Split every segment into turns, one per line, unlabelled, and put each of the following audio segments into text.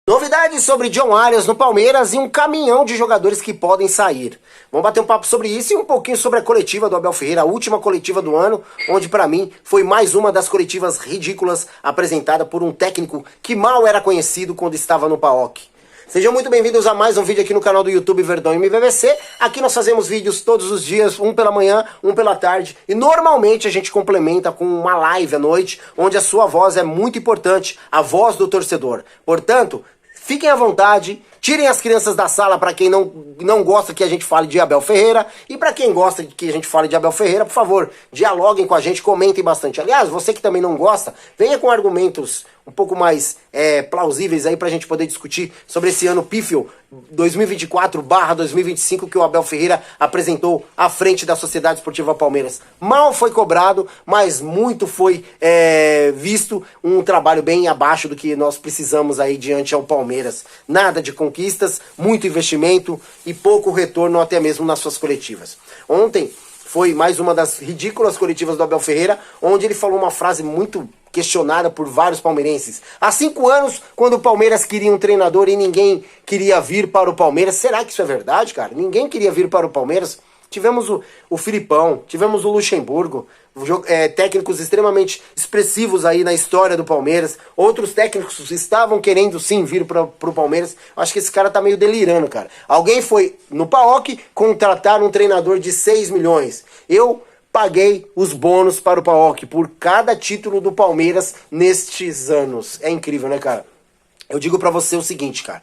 Novidades sobre John Arias no Palmeiras e um caminhão de jogadores que podem sair. Vamos bater um papo sobre isso e um pouquinho sobre a coletiva do Abel Ferreira, a última coletiva do ano, onde pra mim foi mais uma das coletivas ridículas apresentada por um técnico que mal era conhecido quando estava no PAOK. Sejam muito bem-vindos a mais um vídeo aqui no canal do YouTube Verdão MVVC. Aqui nós fazemos vídeos todos os dias, um pela manhã, um pela tarde. E normalmente a gente complementa com uma live à noite, onde a sua voz é muito importante, a voz do torcedor. Portanto, fiquem à vontade, tirem as crianças da sala para quem não gosta que a gente fale de Abel Ferreira. E para quem gosta que a gente fale de Abel Ferreira, por favor, dialoguem com a gente, comentem bastante. Aliás, você que também não gosta, venha com argumentos um pouco mais plausíveis aí pra gente poder discutir sobre esse ano pífio 2024/2025 que o Abel Ferreira apresentou à frente da Sociedade Esportiva Palmeiras. Mal foi cobrado, mas muito foi visto um trabalho bem abaixo do que nós precisamos aí diante ao Palmeiras. Nada de conquistas, muito investimento e pouco retorno até mesmo nas suas coletivas. Ontem foi mais uma das ridículas coletivas do Abel Ferreira, onde ele falou uma frase muito questionada por vários palmeirenses. Há 5 anos, quando o Palmeiras queria um treinador e ninguém queria vir para o Palmeiras. Será que isso é verdade, cara? Ninguém queria vir para o Palmeiras. Tivemos o Filipão, tivemos o Luxemburgo, técnicos extremamente expressivos aí na história do Palmeiras. Outros técnicos estavam querendo sim vir para o Palmeiras. Acho que esse cara tá meio delirando, cara. Alguém foi no PAOK contratar um treinador de 6 milhões. Eu paguei os bônus para o PAOK por cada título do Palmeiras nestes anos. É incrível, né, cara? Eu digo pra você o seguinte, cara.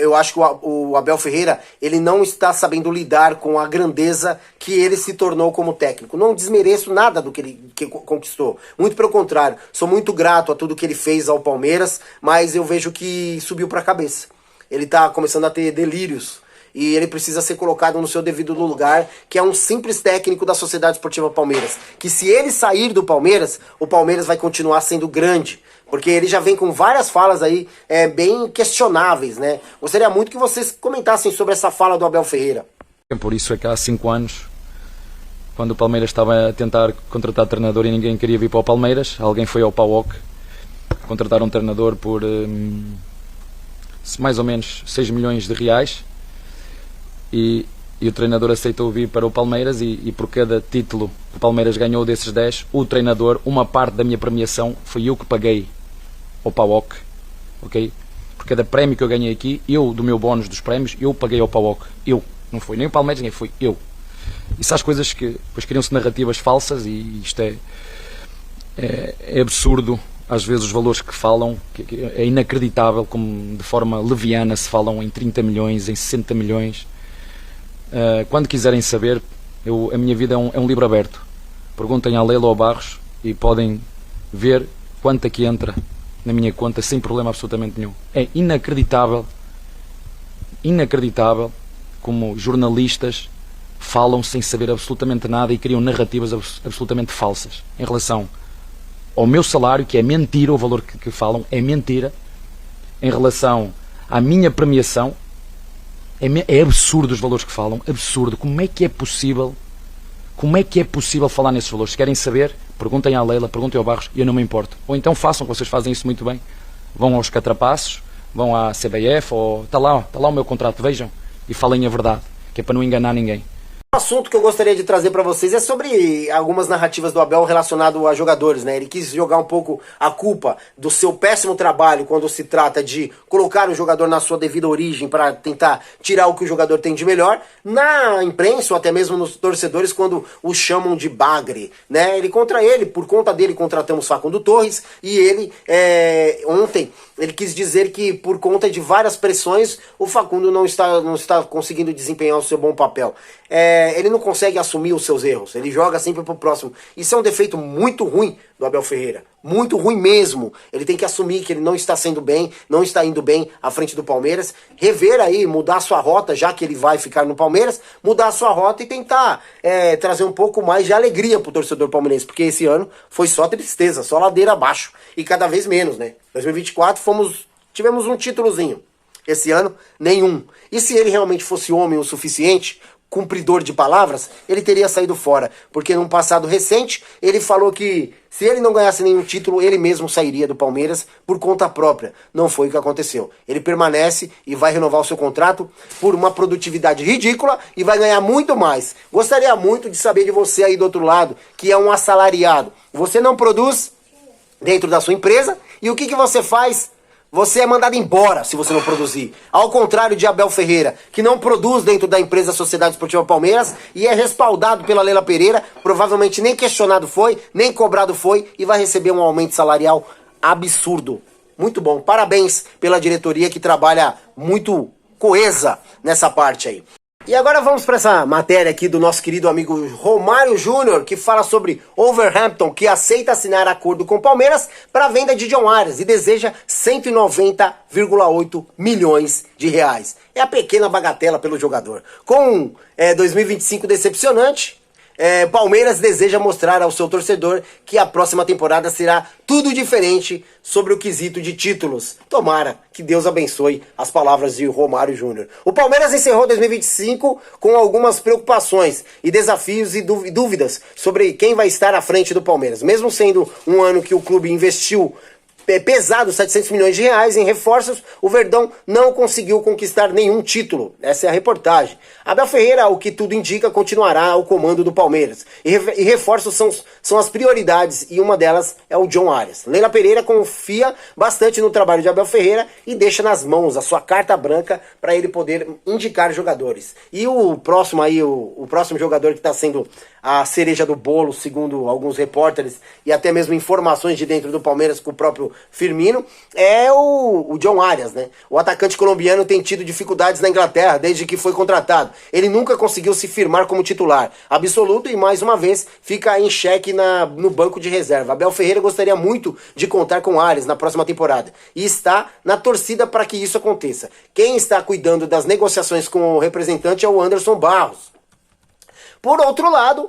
Eu acho que o Abel Ferreira, ele não está sabendo lidar com a grandeza que ele se tornou como técnico. Não desmereço nada do que ele conquistou. Muito pelo contrário. Sou muito grato a tudo que ele fez ao Palmeiras, mas eu vejo que subiu pra cabeça. Ele tá começando a ter delírios. E ele precisa ser colocado no seu devido lugar, que é um simples técnico da Sociedade Esportiva Palmeiras. Que se ele sair do Palmeiras, o Palmeiras vai continuar sendo grande. Porque ele já vem com várias falas aí bem questionáveis, né? Gostaria muito que vocês comentassem sobre essa fala do Abel Ferreira.
Por isso é que há 5 anos, quando o Palmeiras estava a tentar contratar treinador e ninguém queria vir para o Palmeiras, alguém foi ao PAOK contratar um treinador por mais ou menos 6 milhões de reais. E o treinador aceitou vir para o Palmeiras e por cada título que o Palmeiras ganhou desses 10, o treinador, uma parte da minha premiação, foi eu que paguei ao PAOK, ok? Por cada prémio que eu ganhei aqui, eu, do meu bónus dos prémios, eu paguei ao PAOK, eu, não foi nem o Palmeiras, nem foi eu. Isso às coisas que depois criam-se narrativas falsas e isto é absurdo. Às vezes os valores que falam, que é inacreditável como de forma leviana se falam em 30 milhões, em 60 milhões. Quando quiserem saber, a minha vida é um livro aberto. Perguntem à Leila ou ao Barros e podem ver quanto é que entra na minha conta sem problema absolutamente nenhum. É inacreditável como jornalistas falam sem saber absolutamente nada e criam narrativas absolutamente falsas em relação ao meu salário, que é mentira, o valor que falam é mentira, em relação à minha premiação. É absurdo os valores que falam, absurdo. Como é que é possível falar nesses valores? Se querem saber, perguntem à Leila, perguntem ao Barros, e eu não me importo. Ou então façam, que vocês fazem isso muito bem. Vão aos catrapaços, vão à CBF, ou está lá o meu contrato, vejam, e falem a verdade, que é para não enganar ninguém.
O assunto que eu gostaria de trazer para vocês é sobre algumas narrativas do Abel relacionado a jogadores, né? Ele quis jogar um pouco a culpa do seu péssimo trabalho quando se trata de colocar o jogador na sua devida origem para tentar tirar o que o jogador tem de melhor, na imprensa ou até mesmo nos torcedores quando o chamam de bagre, né? Por conta dele contratamos Facundo Torres e ele ontem ele quis dizer que por conta de várias pressões o Facundo não está conseguindo desempenhar o seu bom papel. Ele não consegue assumir os seus erros, ele joga sempre pro próximo. Isso é um defeito muito ruim do Abel Ferreira, muito ruim mesmo. Ele tem que assumir que ele não está sendo bem, não está indo bem à frente do Palmeiras, rever aí, mudar a sua rota, já que ele vai ficar no Palmeiras, mudar a sua rota e tentar trazer um pouco mais de alegria pro torcedor palmeirense, porque esse ano foi só tristeza, só ladeira abaixo, e cada vez menos, né? 2024 tivemos um títulozinho, esse ano nenhum. E se ele realmente fosse homem o suficiente cumpridor de palavras, ele teria saído fora, porque num passado recente ele falou que se ele não ganhasse nenhum título, ele mesmo sairia do Palmeiras por conta própria. Não foi o que aconteceu. Ele permanece e vai renovar o seu contrato por uma produtividade ridícula e vai ganhar muito mais. Gostaria muito de saber de você aí do outro lado, que é um assalariado. Você não produz dentro da sua empresa e o que você faz? Você é mandado embora se você não produzir. Ao contrário de Abel Ferreira, que não produz dentro da empresa Sociedade Esportiva Palmeiras e é respaldado pela Leila Pereira, provavelmente nem questionado foi, nem cobrado foi e vai receber um aumento salarial absurdo. Muito bom. Parabéns pela diretoria que trabalha muito coesa nessa parte aí. E agora vamos para essa matéria aqui do nosso querido amigo Romário Júnior, que fala sobre Wolverhampton, que aceita assinar acordo com o Palmeiras para a venda de John Arias e deseja 190,8 milhões de reais. É a pequena bagatela pelo jogador. Com 2025 decepcionante, Palmeiras deseja mostrar ao seu torcedor que a próxima temporada será tudo diferente sobre o quesito de títulos. Tomara que Deus abençoe as palavras de Romário Júnior. O Palmeiras encerrou 2025 com algumas preocupações e desafios e dúvidas sobre quem vai estar à frente do Palmeiras. Mesmo sendo um ano que o clube investiu pesado 700 milhões de reais em reforços, o Verdão não conseguiu conquistar nenhum título. Essa é a reportagem. Abel Ferreira, o que tudo indica, continuará ao comando do Palmeiras. E reforços são as prioridades e uma delas é o John Arias. Leila Pereira confia bastante no trabalho de Abel Ferreira e deixa nas mãos a sua carta branca para ele poder indicar jogadores. E o próximo aí, o próximo jogador que está sendo a cereja do bolo, segundo alguns repórteres e até mesmo informações de dentro do Palmeiras com o próprio Firmino, é o John Arias, né? O atacante colombiano tem tido dificuldades na Inglaterra desde que foi contratado. Ele nunca conseguiu se firmar como titular absoluto e mais uma vez fica em xeque no banco de reserva. Abel Ferreira gostaria muito de contar com Arias na próxima temporada e está na torcida para que isso aconteça. Quem está cuidando das negociações com o representante é o Anderson Barros. Por outro lado,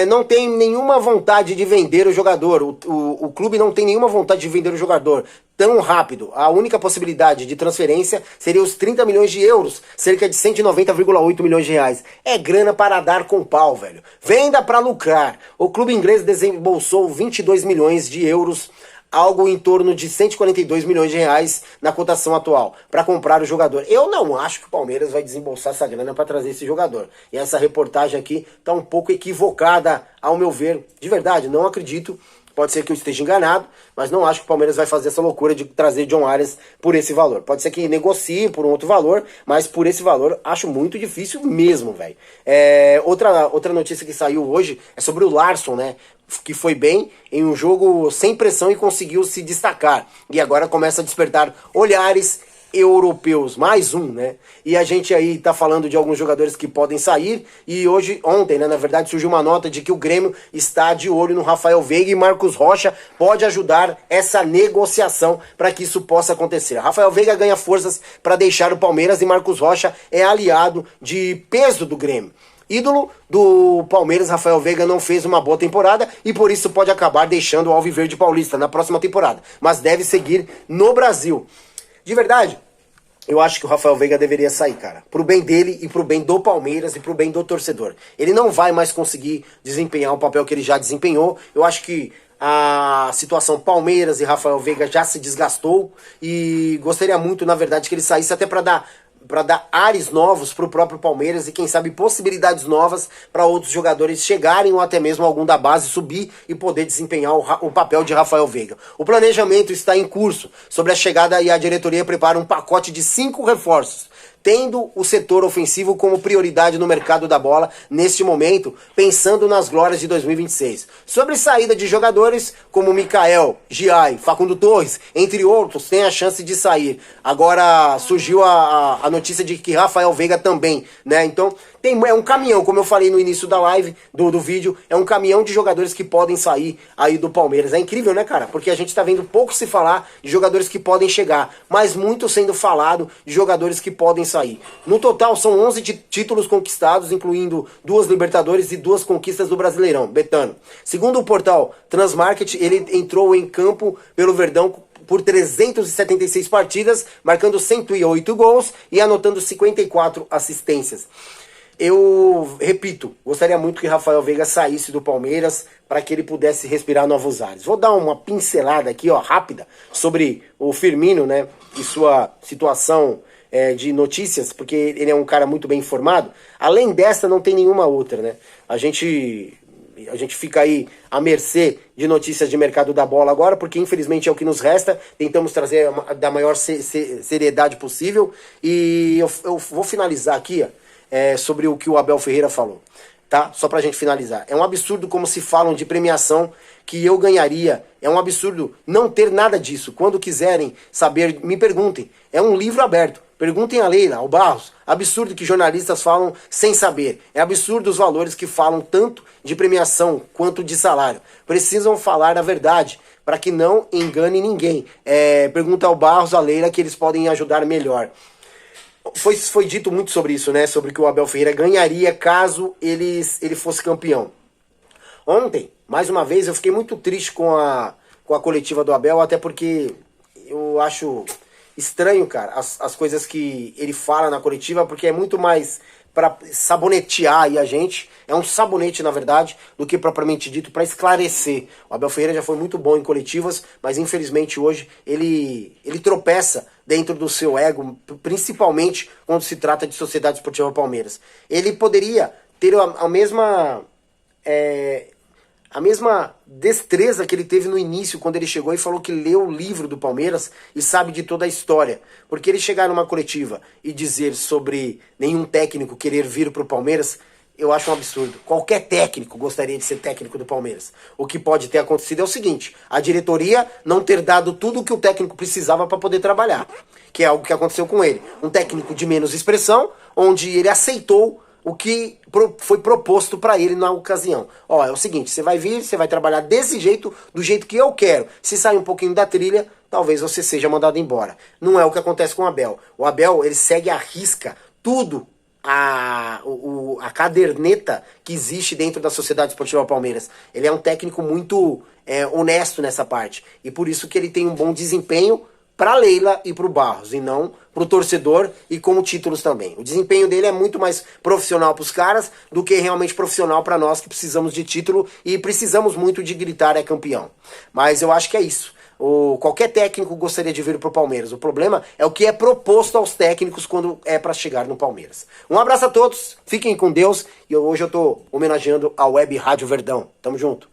não tem nenhuma vontade de vender o jogador. O clube não tem nenhuma vontade de vender o jogador tão rápido. A única possibilidade de transferência seria os 30 milhões de euros, cerca de 190,8 milhões de reais. É grana para dar com pau, velho. Venda para lucrar. O clube inglês desembolsou 22 milhões de euros, algo em torno de 142 milhões de reais na cotação atual, para comprar o jogador. Eu não acho que o Palmeiras vai desembolsar essa grana para trazer esse jogador. E essa reportagem aqui está um pouco equivocada, ao meu ver. De verdade, não acredito. Pode ser que eu esteja enganado, mas não acho que o Palmeiras vai fazer essa loucura de trazer John Arias por esse valor. Pode ser que negocie por um outro valor, mas por esse valor acho muito difícil mesmo, velho. Outra notícia que saiu hoje é sobre o Larsson, né? Que foi bem em um jogo sem pressão e conseguiu se destacar. E agora começa a despertar olhares europeus, mais um, né? E a gente aí tá falando de alguns jogadores que podem sair, e ontem, né, na verdade, surgiu uma nota de que o Grêmio está de olho no Rafael Veiga e Marcos Rocha pode ajudar essa negociação para que isso possa acontecer. Rafael Veiga ganha forças para deixar o Palmeiras e Marcos Rocha é aliado de peso do Grêmio. Ídolo do Palmeiras, Rafael Veiga não fez uma boa temporada e por isso pode acabar deixando o Alviverde Paulista na próxima temporada, mas deve seguir no Brasil. De verdade, eu acho que o Rafael Veiga deveria sair, cara. Pro bem dele e pro bem do Palmeiras e pro bem do torcedor. Ele não vai mais conseguir desempenhar o papel que ele já desempenhou. Eu acho que a situação Palmeiras e Rafael Veiga já se desgastou e gostaria muito, na verdade, que ele saísse até para dar ares novos para o próprio Palmeiras e quem sabe possibilidades novas para outros jogadores chegarem ou até mesmo algum da base subir e poder desempenhar o papel de Rafael Veiga. O planejamento está em curso sobre a chegada e a diretoria prepara um pacote de 5 reforços, tendo o setor ofensivo como prioridade no mercado da bola neste momento, pensando nas glórias de 2026. Sobre saída de jogadores como Mikael, Giai, Facundo Torres, entre outros, tem a chance de sair. Agora surgiu a notícia de que Rafael Veiga também, né? Então é um caminhão, como eu falei no início da live, do vídeo, é um caminhão de jogadores que podem sair aí do Palmeiras. É incrível, né, cara? Porque a gente tá vendo pouco se falar de jogadores que podem chegar, mas muito sendo falado de jogadores que podem sair. No total, são 11 títulos conquistados, incluindo 2 Libertadores e 2 conquistas do Brasileirão, Betano. Segundo o portal Transmarket, ele entrou em campo pelo Verdão por 376 partidas, marcando 108 gols e anotando 54 assistências. Eu repito, gostaria muito que Rafael Veiga saísse do Palmeiras para que ele pudesse respirar novos ares. Vou dar uma pincelada aqui, ó, rápida, sobre o Firmino, né, e sua situação de notícias, porque ele é um cara muito bem informado. Além dessa, não tem nenhuma outra, né? A gente fica aí à mercê de notícias de mercado da bola agora, porque infelizmente é o que nos resta. Tentamos trazer da maior seriedade possível. E eu vou finalizar aqui, ó, sobre o que o Abel Ferreira falou, tá? Só pra gente finalizar. É um absurdo como se falam de premiação que eu ganharia. É um absurdo não ter nada disso. Quando quiserem saber, me perguntem. É um livro aberto. Perguntem a Leila, ao Barros. Absurdo que jornalistas falam sem saber. É absurdo os valores que falam tanto de premiação quanto de salário. Precisam falar a verdade para que não engane ninguém. Pergunta ao Barros, a Leila, que eles podem ajudar melhor. Foi dito muito sobre isso, né? Sobre que o Abel Ferreira ganharia caso ele fosse campeão. Ontem, mais uma vez, eu fiquei muito triste com a coletiva do Abel, até porque eu acho estranho, cara, as coisas que ele fala na coletiva, porque é muito mais para sabonetear aí a gente, é um sabonete na verdade, do que propriamente dito para esclarecer. O Abel Ferreira já foi muito bom em coletivas, mas infelizmente hoje ele tropeça dentro do seu ego, principalmente quando se trata de Sociedade Esportiva Palmeiras. Ele poderia ter a mesma destreza que ele teve no início, quando ele chegou e falou que leu o livro do Palmeiras e sabe de toda a história. Porque ele chegar numa coletiva e dizer sobre nenhum técnico querer vir para o Palmeiras, eu acho um absurdo. Qualquer técnico gostaria de ser técnico do Palmeiras. O que pode ter acontecido é o seguinte: a diretoria não ter dado tudo o que o técnico precisava para poder trabalhar. Que é algo que aconteceu com ele. Um técnico de menos expressão, onde ele aceitou o que foi proposto para ele na ocasião. Ó, é o seguinte, você vai vir, você vai trabalhar desse jeito, do jeito que eu quero. Se sair um pouquinho da trilha, talvez você seja mandado embora. Não é o que acontece com o Abel. O Abel, ele segue à risca tudo, a caderneta que existe dentro da Sociedade Esportiva Palmeiras. Ele é um técnico muito honesto nessa parte. E por isso que ele tem um bom desempenho para Leila e para o Barros, e não para o torcedor e como títulos também. O desempenho dele é muito mais profissional para os caras do que realmente profissional para nós que precisamos de título e precisamos muito de gritar é campeão. Mas eu acho que é isso. Qualquer técnico gostaria de vir para o Palmeiras. O problema é o que é proposto aos técnicos quando é para chegar no Palmeiras. Um abraço a todos, fiquem com Deus, e hoje eu estou homenageando a Web Rádio Verdão. Tamo junto.